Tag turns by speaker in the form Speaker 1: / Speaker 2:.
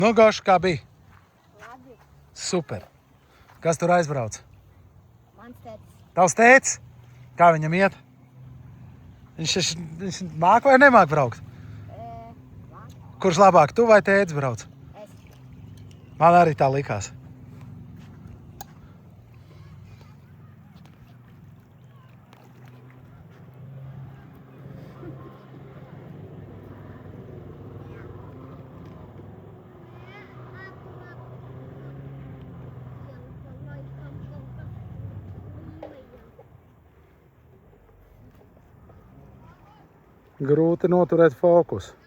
Speaker 1: Nu, Goša, kā bija?
Speaker 2: Labi.
Speaker 1: Super. Kas tur aizbrauc?
Speaker 2: Mans tētis.
Speaker 1: Tavs tētis? Kā viņam iet? Viņš māk vai nemāk braukt? Kurš labāk, tu vai tētis brauc?
Speaker 2: Es.
Speaker 1: Man arī tā likās. Grūti noturēt fokusu.